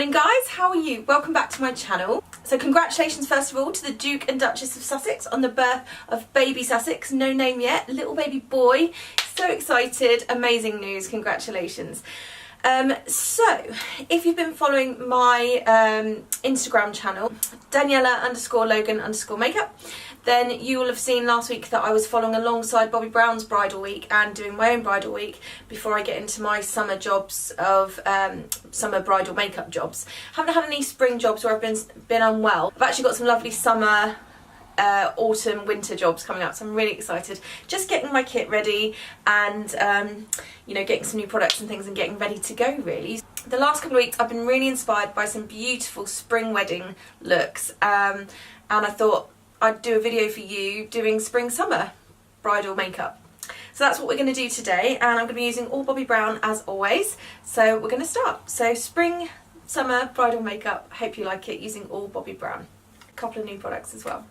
Morning guys, how are you? Welcome back to my channel. So congratulations first of all to the Duke and Duchess of Sussex on the birth of baby Sussex, no name yet, little baby boy. So excited, amazing news, congratulations. So if you've been following my Instagram channel, Daniela_Logan_makeup, then you will have seen last week that I was following alongside Bobbi Brown's bridal week and doing my own bridal week before I get into my summer jobs of summer bridal makeup jobs. Haven't had any spring jobs where I've been unwell. I've actually got some lovely summer, autumn, winter jobs coming up, so I'm really excited. Just getting my kit ready and you know, getting some new products and things and getting ready to go really. The last couple of weeks I've been really inspired by some beautiful spring wedding looks and I thought I'd do a video for you doing spring summer bridal makeup. So that's what we're going to do today, and I'm going to be using all Bobbi Brown as always. So we're going to start. So spring summer bridal makeup, hope you like it, using all Bobbi Brown. A couple of new products as well.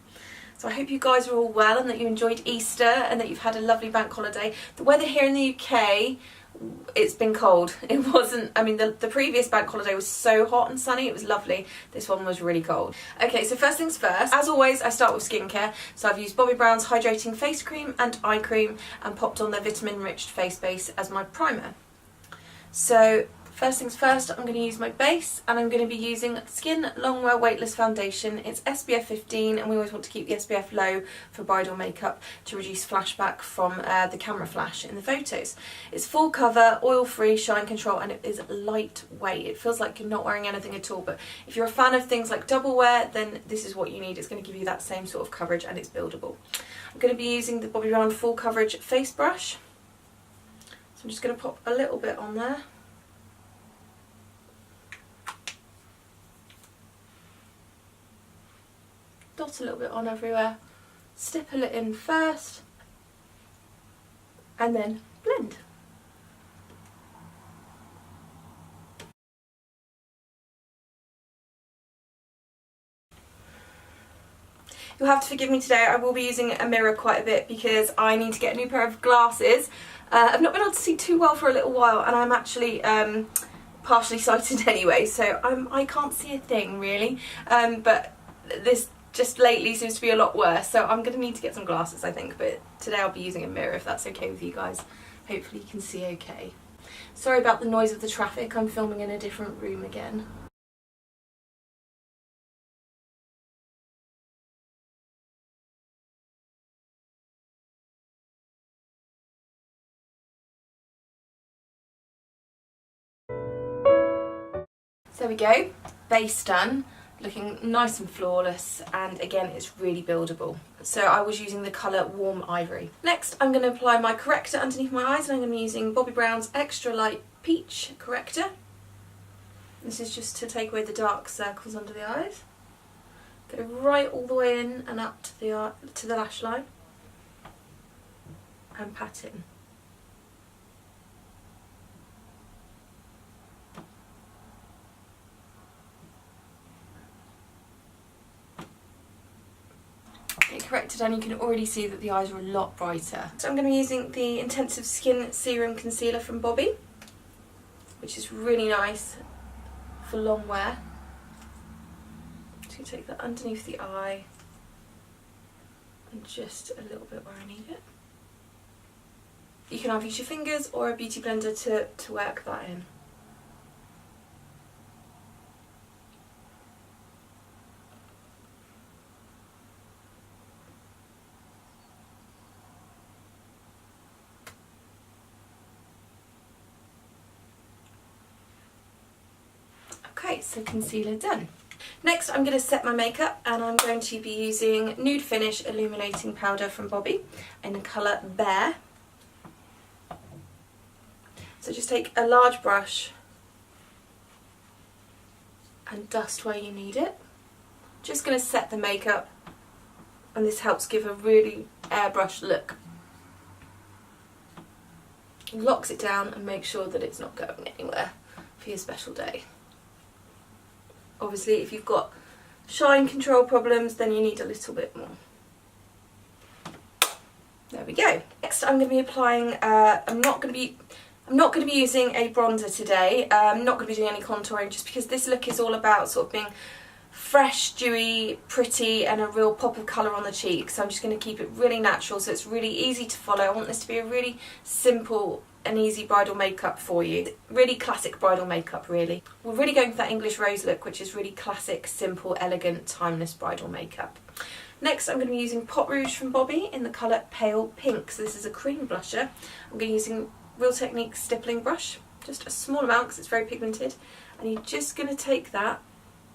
So I hope you guys are all well and that you enjoyed Easter and that you've had a lovely bank holiday. The weather here in the UK, it's been cold. It wasn't, I mean the previous bank holiday was so hot and sunny, it was lovely. This one was really cold. Okay, so first things first, as always I start with skincare. So I've used Bobbi Brown's hydrating face cream and eye cream and popped on their vitamin enriched face base as my primer. So first things first, I'm going to use my base and I'm going to be using Skin Longwear Weightless Foundation. It's SPF 15 and we always want to keep the SPF low for bridal makeup to reduce flashback from the camera flash in the photos. It's full cover, oil free, shine control, and it is lightweight. It feels like you're not wearing anything at all, but if you're a fan of things like double wear, then this is what you need. It's going to give you that same sort of coverage and it's buildable. I'm going to be using the Bobbi Brown Full Coverage Face Brush. So I'm just going to pop a little bit on there. Dot a little bit on everywhere, stipple it in first and then blend. You'll have to forgive me today, I will be using a mirror quite a bit because I need to get a new pair of glasses. I've not been able to see too well for a little while and I'm actually partially sighted anyway, so I can't see a thing really, but this just lately seems to be a lot worse, so I'm going to need to get some glasses I think, but today I'll be using a mirror if that's okay with you guys. Hopefully you can see okay. Sorry about the noise of the traffic, I'm filming in a different room again. So there we go, base done. Looking nice and flawless, and again it's really buildable. So I was using the colour Warm Ivory. Next I'm going to apply my corrector underneath my eyes and I'm going to be using Bobbi Brown's Extra Light Peach Corrector. This is just to take away the dark circles under the eyes. Go right all the way in and up to the lash line and pat in. Corrected and you can already see that the eyes are a lot brighter. So I'm going to be using the Intensive Skin Serum Concealer from Bobbi, which is really nice for long wear. Just going to take that underneath the eye and just a little bit where I need it. You can either use your fingers or a beauty blender to work that in. Okay, so concealer done. Next I'm going to set my makeup and I'm going to be using Nude Finish Illuminating Powder from Bobbi in the colour Bear. So just take a large brush and dust where you need it. Just going to set the makeup and this helps give a really airbrushed look. Locks it down and make sure that it's not going anywhere for your special day. Obviously if you've got shine control problems then you need a little bit more. There we go. Next I'm going to be applying, I'm I'm not going to be using a bronzer today. I'm not going to be doing any contouring just because this look is all about sort of being fresh, dewy, pretty and a real pop of colour on the cheek. So I'm just going to keep it really natural so it's really easy to follow. I want this to be a really simple and easy bridal makeup for you. Really classic bridal makeup really. We're really going for that English rose look, which is really classic, simple, elegant, timeless bridal makeup. Next I'm going to be using Pot Rouge from Bobbi in the colour Pale Pink. So this is a cream blusher. I'm going to be using Real Technique stippling brush, just a small amount because it's very pigmented, and you're just going to take that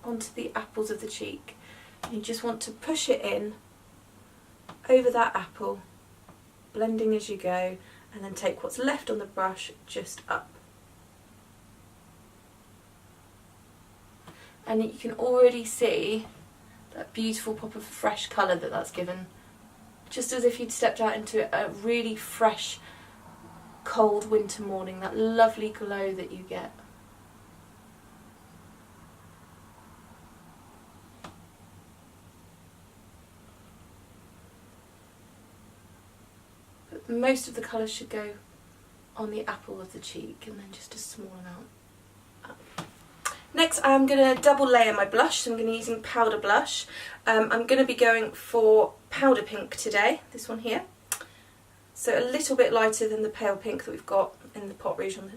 onto the apples of the cheek. And you just want to push it in over that apple, blending as you go, and then take what's left on the brush just up. And you can already see that beautiful pop of fresh colour that that's given, just as if you'd stepped out into a really fresh, cold winter morning, that lovely glow that you get. But most of the colour should go on the apple of the cheek and then just a small amount up. Next I'm going to double layer my blush, so I'm going to be using powder blush. I'm going to be going for Powder Pink today, this one here. So a little bit lighter than the pale pink that we've got in the Pot Rouge on there.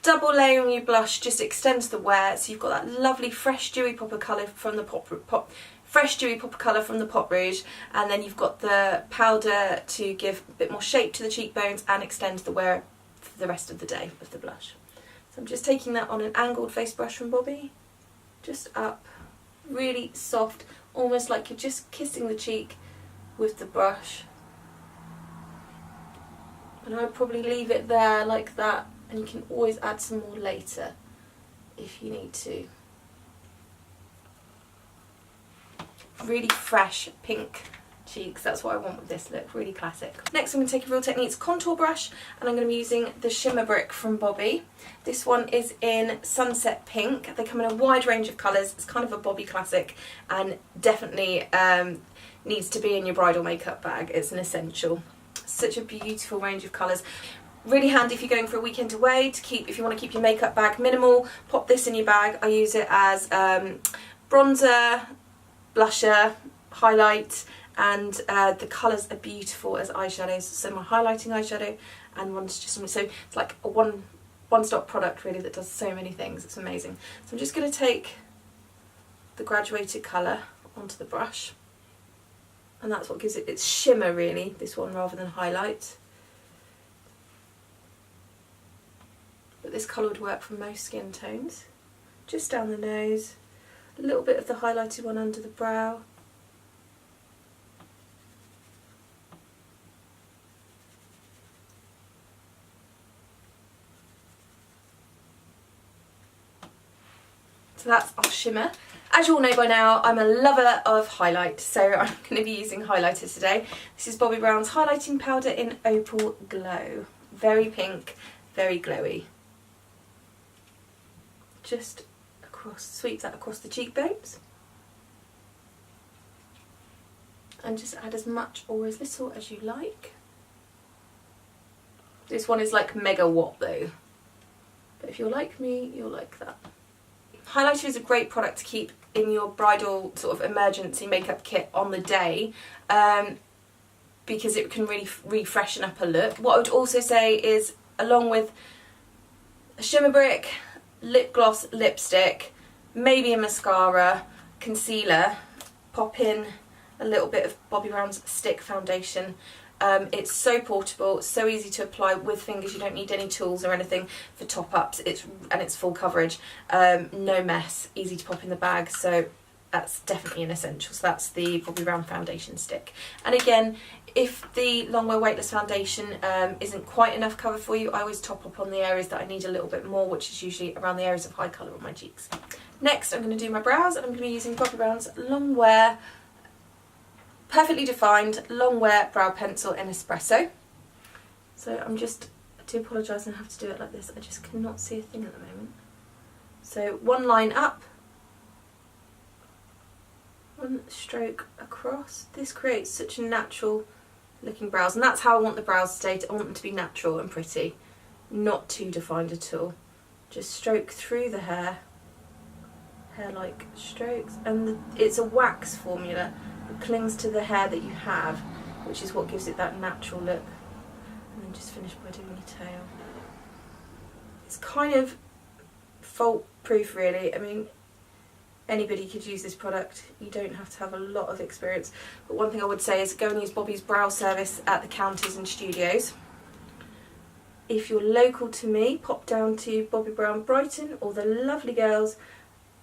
Double layering your blush just extends the wear, so you've got that lovely fresh dewy pop of colour from the Pot Rouge, and then you've got the powder to give a bit more shape to the cheekbones and extend the wear for the rest of the day of the blush. So I'm just taking that on an angled face brush from Bobbi, just up, really soft, almost like you're just kissing the cheek with the brush. And I would probably leave it there like that, and you can always add some more later if you need to. Really fresh pink cheeks, that's what I want with this look, really classic. Next I'm going to take a Real Techniques contour brush, and I'm going to be using the Shimmer Brick from Bobbi. This one is in Sunset Pink. They come in a wide range of colours. It's kind of a Bobbi classic and definitely needs to be in your bridal makeup bag. It's an essential. Such a beautiful range of colours. Really handy if you're going for a weekend away to keep, if you want to keep your makeup bag minimal, pop this in your bag. I use it as bronzer, blusher, highlight, and the colours are beautiful as eyeshadows. So my highlighting eyeshadow and one's just, so it's like a one-stop product really that does so many things. It's amazing. So I'm just going to take the graduated colour onto the brush, and that's what gives it its shimmer really, this one, rather than highlight. But this colour would work for most skin tones. Just down the nose, a little bit of the highlighted one under the brow. So that's our shimmer. As you all know by now, I'm a lover of highlight, so I'm going to be using highlighter today. This is Bobbi Brown's highlighting powder in Opal Glow. Very pink, very glowy. Just across, sweep that across the cheekbones. And just add as much or as little as you like. This one is like mega watt though. But if you're like me, you'll like that. Highlighter is a great product to keep in your bridal sort of emergency makeup kit on the day, because it can really refreshen up a look. What I would also say is, along with a shimmer brick, lip gloss, lipstick, maybe a mascara, concealer, pop in a little bit of Bobbi Brown's stick foundation. It's so portable, so easy to apply with fingers. You don't need any tools or anything for top-ups. It's full coverage, no mess, easy to pop in the bag. So that's definitely an essential. So that's the Bobbi Brown foundation stick. And again, if the Longwear Weightless Foundation isn't quite enough cover for you, I always top up on the areas that I need a little bit more, which is usually around the areas of high colour on my cheeks. Next, I'm going to do my brows, and I'm going to be using Bobbi Brown's Longwear Perfectly Defined Longwear Brow Pencil in Espresso. So I do apologise, and I have to do it like this. I just cannot see a thing at the moment. So one line up, one stroke across. This creates such natural looking brows, and that's how I want the brows to stay. I want them to be natural and pretty. not too defined at all. Just stroke through the hair-like strokes, and it's a wax formula that clings to the hair that you have, which is what gives it that natural look. And then just finish by doing your tail. It's kind of fault proof really. I mean, anybody could use this product. You don't have to have a lot of experience. But one thing I would say is go and use Bobbi's brow service at the counters and studios. If you're local to me, pop down to Bobbi Brown Brighton or the lovely girls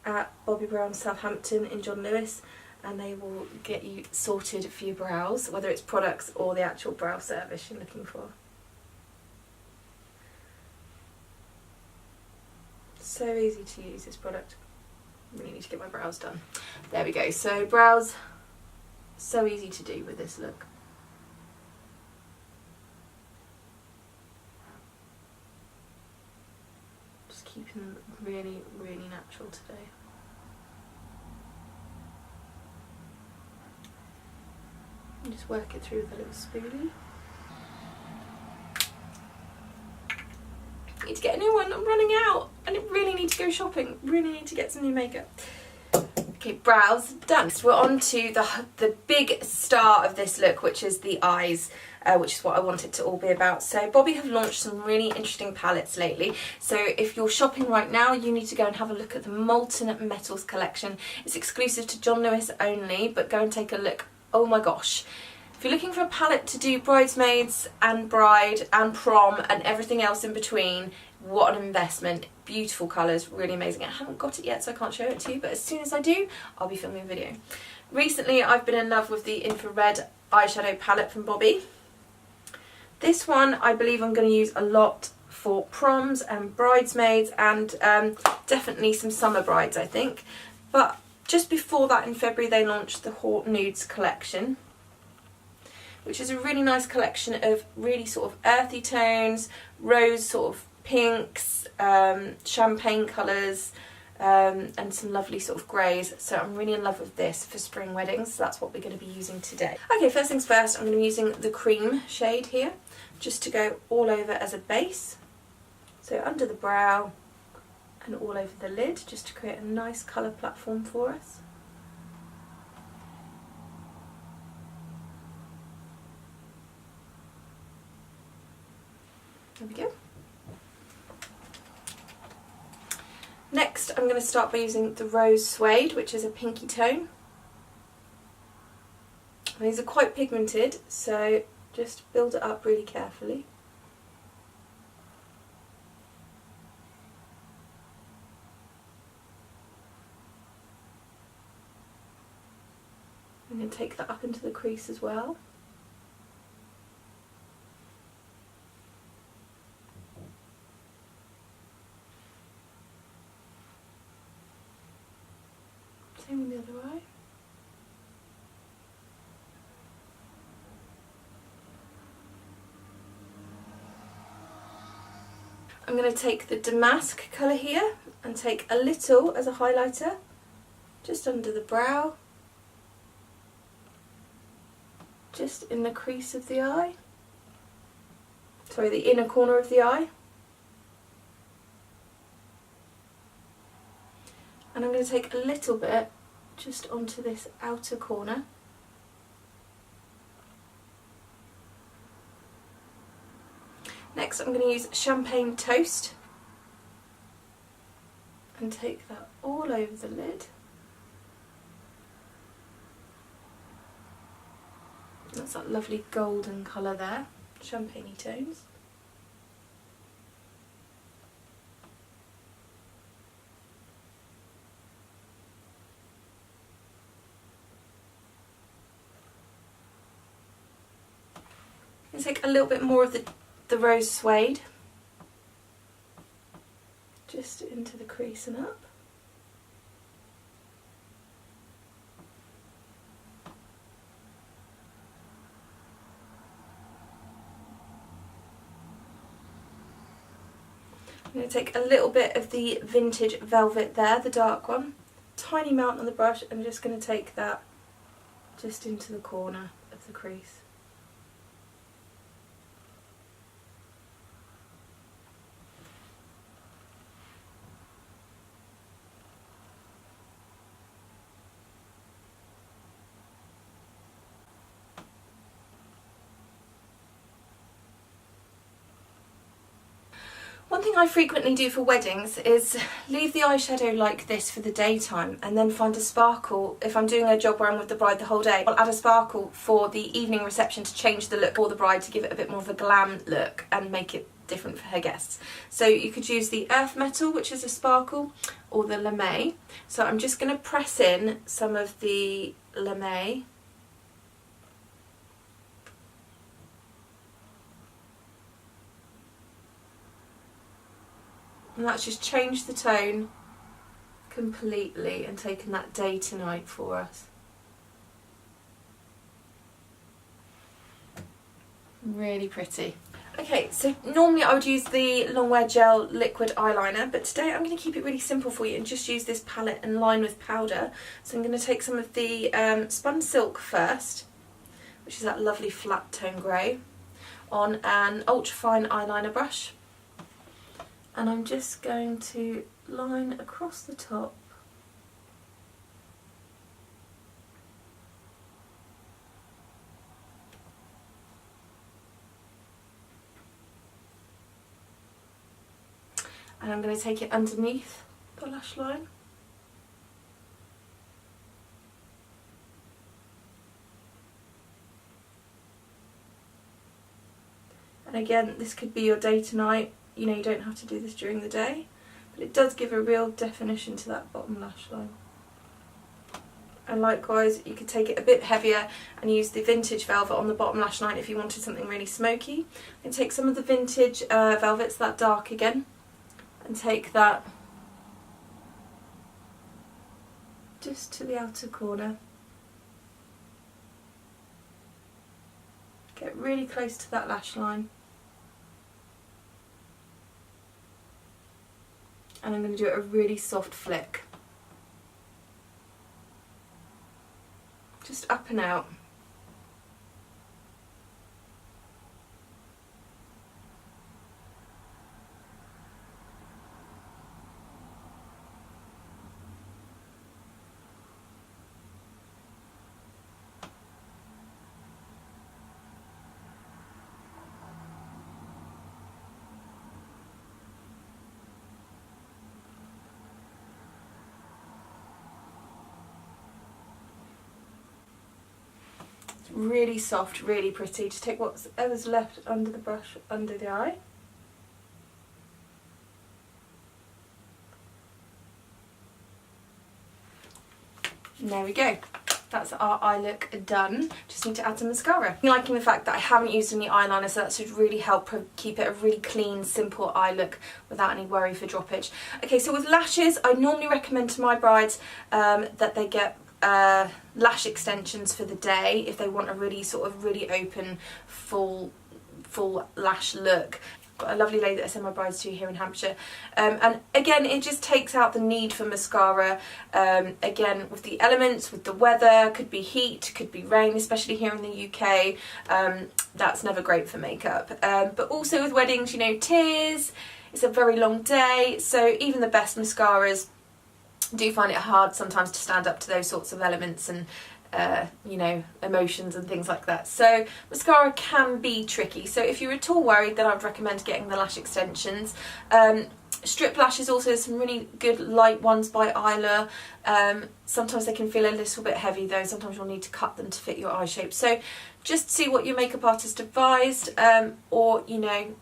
at Bobbi Brown Southampton in John Lewis, and they will get you sorted for your brows, whether it's products or the actual brow service you're looking for. So easy to use this product. Really need to get my brows done. There we go. So brows, so easy to do with this look. Just keeping them really, really natural today. And just work it through with a little spoolie. I need to get a new one, I'm running out. I really need to go shopping, really need to get some new makeup. Okay, brows done. So we're on to the big star of this look, which is the eyes, which is what I want it to all be about. So Bobbi have launched some really interesting palettes lately. So if you're shopping right now, you need to go and have a look at the Molten Metals collection. It's exclusive to John Lewis only, but go and take a look. Oh my gosh. If you're looking for a palette to do bridesmaids and bride and prom and everything else in between, what an investment. Beautiful colours, really amazing. I haven't got it yet so I can't show it to you, but as soon as I do, I'll be filming a video. Recently I've been in love with the infrared eyeshadow palette from Bobbi. This one I believe I'm going to use a lot for proms and bridesmaids and definitely some summer brides I think. But just before that in February they launched the Haute Nudes collection, which is a really nice collection of really sort of earthy tones, rose sort of pinks, champagne colours, and some lovely sort of greys. So I'm really in love with this for spring weddings, so that's what we're going to be using today. Okay, first things first, I'm going to be using the cream shade here, just to go all over as a base. So under the brow and all over the lid, just to create a nice colour platform for us. There we go. Next I'm going to start by using the Rose Suede, which is a pinky tone. And these are quite pigmented, so just build it up really carefully. I'm going to take that up into the crease as well. Same with the other eye. I'm going to take the damask colour here and take a little as a highlighter just under the brow, just in the crease of the eye, sorry, the inner corner of the eye. And I'm going to take a little bit just onto this outer corner. Next I'm going to use Champagne Toast and take that all over the lid. That's that lovely golden colour there, champagne-y tones. And take a little bit more of the Rose Suede just into the crease and up. I'm going to take a little bit of the Vintage Velvet there, the dark one, tiny amount on the brush, and I'm just going to take that just into the corner of the crease. One thing I frequently do for weddings is leave the eyeshadow like this for the daytime and then find a sparkle. If I'm doing a job where I'm with the bride the whole day, I'll add a sparkle for the evening reception to change the look for the bride, to give it a bit more of a glam look and make it different for her guests. So you could use the earth metal, which is a sparkle, or the lame. So I'm just going to press in some of the lame. And that's just changed the tone completely and taken that day to night for us. Really pretty. Okay, so normally I would use the Longwear Gel Liquid Eyeliner, but today I'm going to keep it really simple for you and just use this palette and line with powder. So I'm going to take some of the Spun Silk first, which is that lovely flat tone grey, on an ultra fine eyeliner brush. And I'm just going to line across the top. And I'm going to take it underneath the lash line. And again, this could be your day to night. You know, you don't have to do this during the day, but it does give a real definition to that bottom lash line. And likewise, you could take it a bit heavier and use the Vintage Velvet on the bottom lash line if you wanted something really smoky. And take some of the Vintage Velvets, that dark again, and take that just to the outer corner. Get really close to that lash line. And I'm going to do it a really soft flick. Just up and out. Really soft, really pretty. Just take whatever's left under the brush, under the eye. And there we go. That's our eye look done. Just need to add some mascara. I'm liking the fact that I haven't used any eyeliner, so that should really help keep it a really clean, simple eye look without any worry for droppage. Okay, so with lashes, I normally recommend to my brides that they get lash extensions for the day if they want a really sort of really open full lash look. Got a lovely lady that I send my brides to here in Hampshire, and again it just takes out the need for mascara. Again, with the elements, with the weather, could be heat, could be rain, especially here in the UK, that's never great for makeup, but also with weddings, you know, tears, it's a very long day, so even the best mascaras do find it hard sometimes to stand up to those sorts of elements and you know, emotions and things like that. So mascara can be tricky. So if you're at all worried, then I would recommend getting the lash extensions. Strip lashes also, some really good light ones by Isla. Sometimes they can feel a little bit heavy though. Sometimes you'll need to cut them to fit your eye shape. So just see what your makeup artist advised, or you know,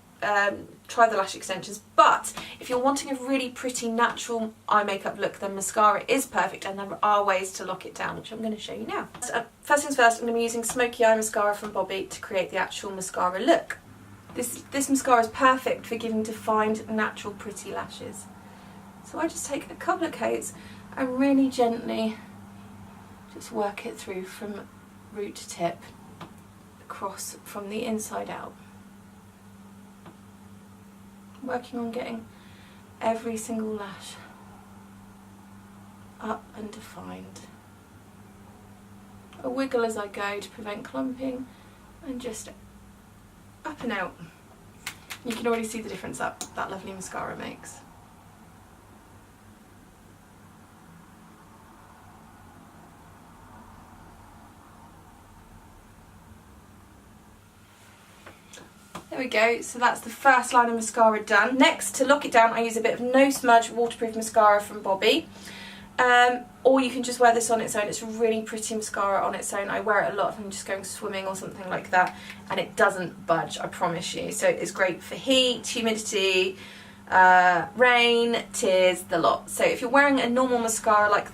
try the lash extensions. But if you're wanting a really pretty natural eye makeup look, then mascara is perfect, and there are ways to lock it down, which I'm going to show you now. First things first, I'm going to be using Smoky Eye Mascara from Bobbi to create the actual mascara look. This mascara is perfect for giving defined, natural, pretty lashes. So I just take a couple of coats and really gently just work it through from root to tip, across from the inside out. Working on getting every single lash up and defined. A wiggle as I go to prevent clumping, and just up and out. You can already see the difference that lovely mascara makes. There we go, so that's the first line of mascara done. Next, to lock it down, I use a bit of No Smudge waterproof mascara from Bobbi. Or you can just wear this on its own. It's a really pretty mascara on its own. I wear it a lot if I'm just going swimming or something like that, and it doesn't budge, I promise you. So it's great for heat, humidity, rain, tears, the lot. So if you're wearing a normal mascara like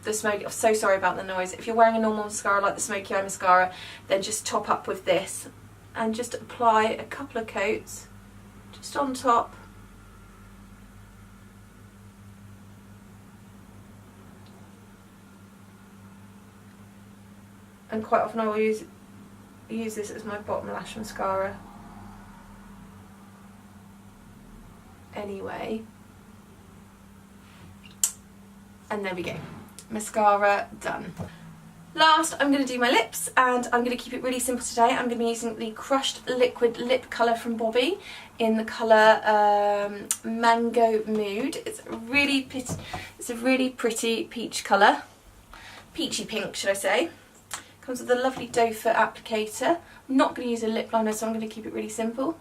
the Smoky, I'm so sorry about the noise. If you're wearing a normal mascara like the Smoky Eye mascara, then just top up with this and just apply a couple of coats just on top. And quite often I will use this as my bottom lash mascara anyway. And there we go, mascara done. Last, I'm going to do my lips, and I'm going to keep it really simple today. I'm going to be using the Crushed Liquid Lip Colour from Bobbi in the colour Mango Mood. It's a really pretty peach colour, peachy pink should I say. Comes with a lovely doe foot applicator. I'm not going to use a lip liner, so I'm going to keep it really simple.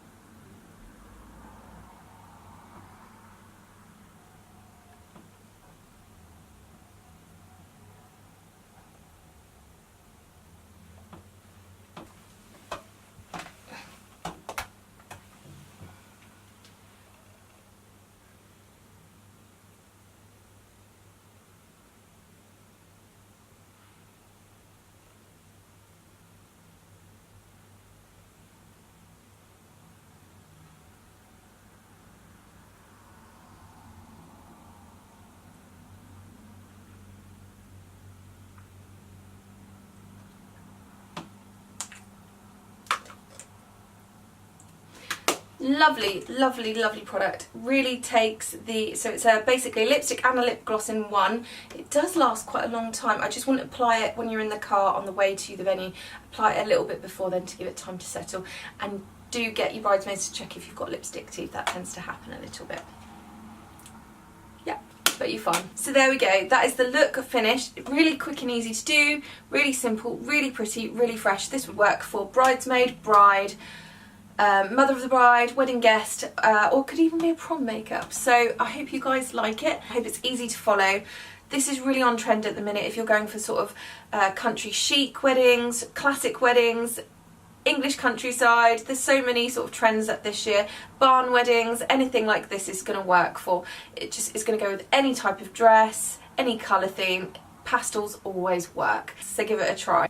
Lovely product. Really takes the, so it's basically a lipstick and a lip gloss in one. It does last quite a long time. I just wouldn't apply it when you're in the car on the way to the venue. Apply it a little bit before then to give it time to settle, and do get your bridesmaids to check if you've got lipstick teeth. That tends to happen a little bit. Yeah, but you're fine. So there we go, that is the look finished. Really quick and easy to do, really simple, really pretty, really fresh. This would work for bridesmaid, bride, mother of the bride, wedding guest, or could even be a prom makeup. So I hope you guys like it. I hope it's easy to follow. This is really on trend at the minute if you're going for sort of country chic weddings, classic weddings, English countryside. There's so many sort of trends at this year. Barn weddings, anything like this is going to work for. It just is going to go with any type of dress, any colour theme. Pastels always work, so give it a try.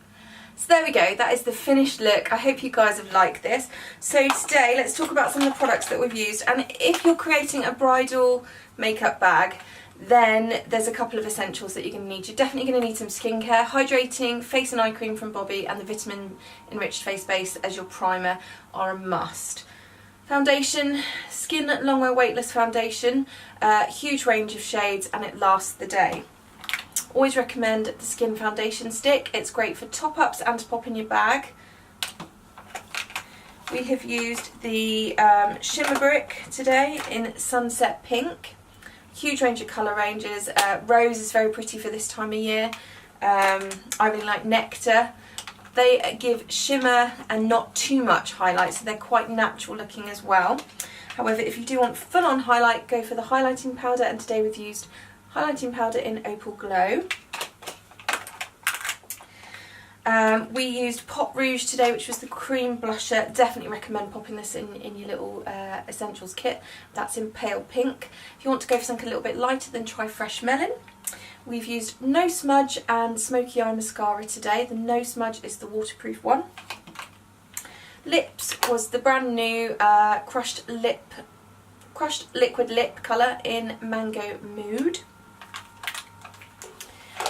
So there we go, that is the finished look. I hope you guys have liked this. So today, let's talk about some of the products that we've used. And if you're creating a bridal makeup bag, then there's a couple of essentials that you're going to need. You're definitely going to need some skincare. Hydrating face and eye cream from Bobbi and the vitamin enriched face base as your primer are a must. Foundation, Skin Longwear Weightless Foundation, huge range of shades, and it lasts the day. Always recommend the Skin Foundation Stick. It's great for top-ups and to pop in your bag. We have used the Shimmer Brick today in Sunset Pink. Huge range of colour ranges. Rose is very pretty for this time of year. I really like Nectar. They give shimmer and not too much highlight, so they're quite natural looking as well. However, if you do want full-on highlight, go for the highlighting powder, and today we've used highlighting powder in Opal Glow. We used Pop Rouge today, which was the cream blusher. Definitely recommend popping this in your little essentials kit. That's in Pale Pink. If you want to go for something a little bit lighter, then try Fresh Melon. We've used No Smudge and Smoky Eye Mascara today. The No Smudge is the waterproof one. Lips was the brand new Crushed Liquid Lip Colour in Mango Mood.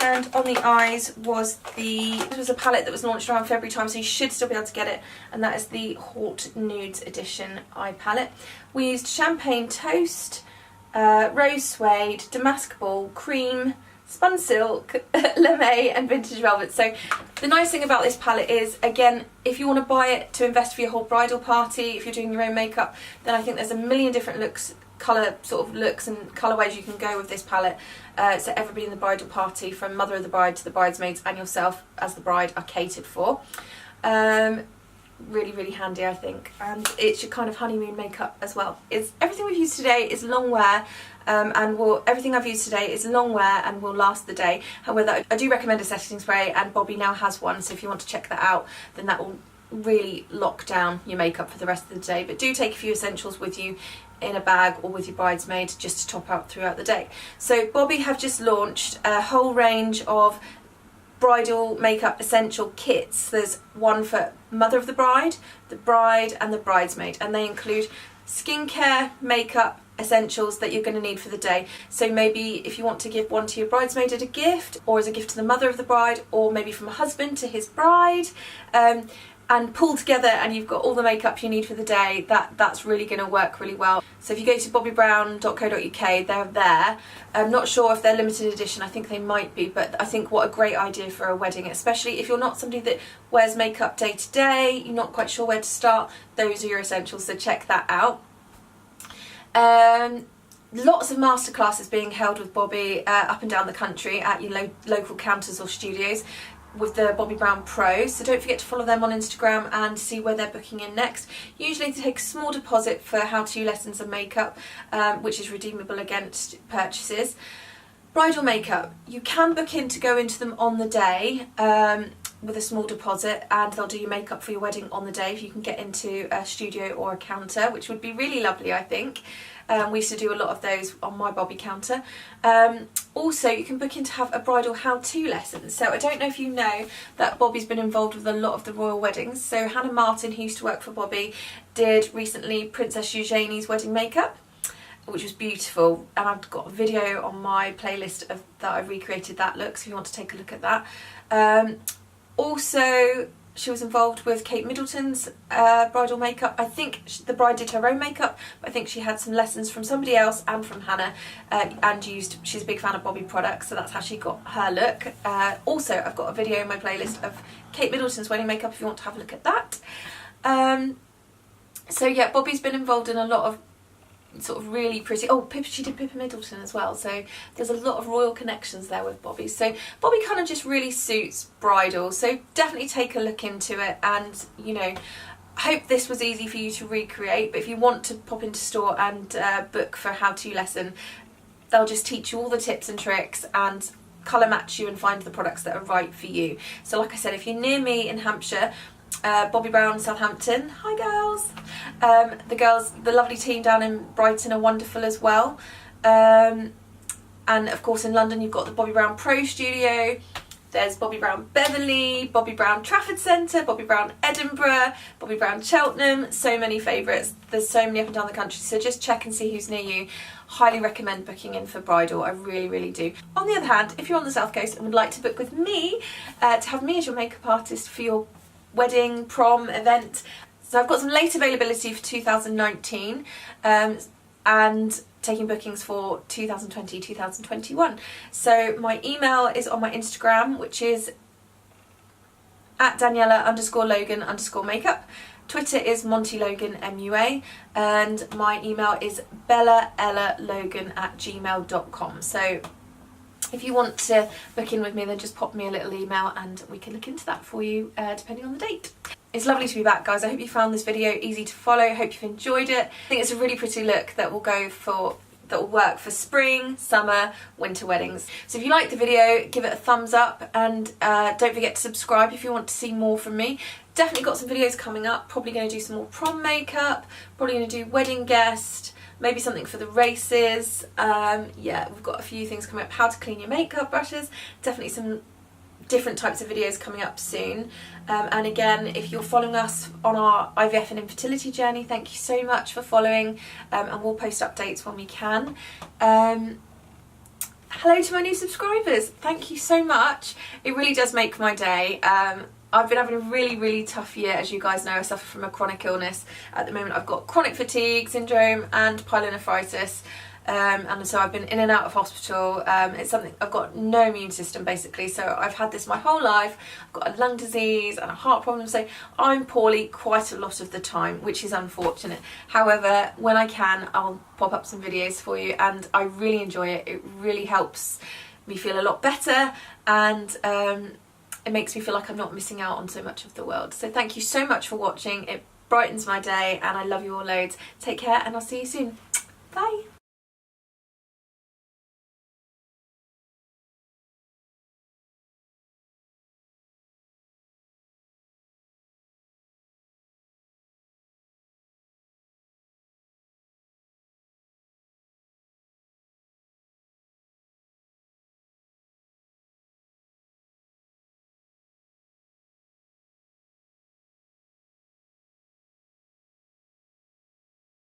And on the eyes was this was a palette that was launched around February time, so you should still be able to get it, and that is the Haute Nudes Edition eye palette. We used Champagne Toast, Rose Suede, Damask Ball, Cream, Spun Silk, Lame and Vintage Velvet. So the nice thing about this palette is, again, if you want to buy it to invest for your whole bridal party, if you're doing your own makeup, then I think there's a million different colour sort of looks and colourways you can go with this palette. So everybody in the bridal party, from mother of the bride to the bridesmaids and yourself as the bride, are catered for. really, really handy, I think, and it's your kind of honeymoon makeup as well. Everything we've used today is long wear, and everything I've used today is long wear and will last the day. However, I do recommend a setting spray, and Bobbi now has one, so if you want to check that out, then that will really lock down your makeup for the rest of the day. But do take a few essentials with you in a bag or with your bridesmaid just to top out throughout the day. So Bobbi have just launched a whole range of bridal makeup essential kits. There's one for mother of the bride and the bridesmaid, and they include skincare, makeup essentials that you're going to need for the day. So maybe if you want to give one to your bridesmaid as a gift, or as a gift to the mother of the bride, or maybe from a husband to his bride, and pull together and you've got all the makeup you need for the day, that's really going to work really well. So if you go to bobbybrown.co.uk, they're there. I'm not sure if they're limited edition, I think they might be, but I think what a great idea for a wedding, especially if you're not somebody that wears makeup day to day, you're not quite sure where to start, those are your essentials, so check that out. Lots of masterclasses being held with Bobbi up and down the country at your local counters or studios with the Bobbi Brown Pro, so don't forget to follow them on Instagram and see where they're booking in next. Usually they take a small deposit for how-to lessons and makeup, which is redeemable against purchases. Bridal makeup, you can book in to go into them on the day with a small deposit, and they'll do your makeup for your wedding on the day if you can get into a studio or a counter, which would be really lovely, I think. We used to do a lot of those on my Bobbi counter. Also, you can book in to have a bridal how-to lesson. So I don't know if you know that Bobbi's been involved with a lot of the royal weddings. So Hannah Martin, who used to work for Bobbi, did recently Princess Eugenie's wedding makeup, which was beautiful, and I've got a video on my playlist that I recreated that look, so if you want to take a look at that. Also, she was involved with Kate Middleton's bridal makeup. I think the bride did her own makeup, but I think she had some lessons from somebody else and from Hannah, and she's a big fan of Bobbi products, so that's how she got her look. Also, I've got a video in my playlist of Kate Middleton's wedding makeup if you want to have a look at that. So yeah, Bobbi's been involved in a lot of sort of really pretty, she did Pippa Middleton as well, so there's a lot of royal connections there with Bobbi. So Bobbi kind of just really suits bridal, so definitely take a look into it, and you know, hope this was easy for you to recreate. But if you want to pop into store and book for a how-to lesson, they'll just teach you all the tips and tricks and colour match you and find the products that are right for you. So like I said, if you're near me in Hampshire, Bobbi Brown Southampton, hi girls. The lovely team down in Brighton are wonderful as well. And of course in London you've got the Bobbi Brown Pro Studio, there's Bobbi Brown Beverley, Bobbi Brown Trafford Centre, Bobbi Brown Edinburgh, Bobbi Brown Cheltenham, so many favourites. There's so many up and down the country, so just check and see who's near you. Highly recommend booking in for bridal, I really, really do. On the other hand, if you're on the South Coast and would like to book with me, to have me as your makeup artist for your wedding, prom, event. So I've got some late availability for 2019 and taking bookings for 2020, 2021. So my email is on my Instagram, which is at Daniela_Logan_makeup. Twitter is MontyLogan MUA, and my email is bellaellalogan@gmail.com. So if you want to book in with me, then just pop me a little email and we can look into that for you, depending on the date. It's lovely to be back, guys. I hope you found this video easy to follow. I hope you've enjoyed it. I think it's a really pretty look that will work for spring, summer, winter weddings. So if you liked the video, give it a thumbs up, and don't forget to subscribe if you want to see more from me. Definitely got some videos coming up. Probably going to do some more prom makeup, probably going to do wedding guest, maybe something for the races. Yeah, we've got a few things coming up. How to clean your makeup brushes. Definitely some different types of videos coming up soon. And again, if you're following us on our IVF and infertility journey, thank you so much for following, and we'll post updates when we can. Hello to my new subscribers. Thank you so much. It really does make my day. I've been having a really, really tough year. As you guys know, I suffer from a chronic illness. At the moment, I've got chronic fatigue syndrome and pyelonephritis. And so I've been in and out of hospital. It's something, I've got no immune system basically, so I've had this my whole life. I've got a lung disease and a heart problem, so I'm poorly quite a lot of the time, which is unfortunate. However, when I can, I'll pop up some videos for you, and I really enjoy it. It really helps me feel a lot better, and it makes me feel like I'm not missing out on so much of the world. So thank you so much for watching. It brightens my day and I love you all loads. Take care and I'll see you soon. Bye.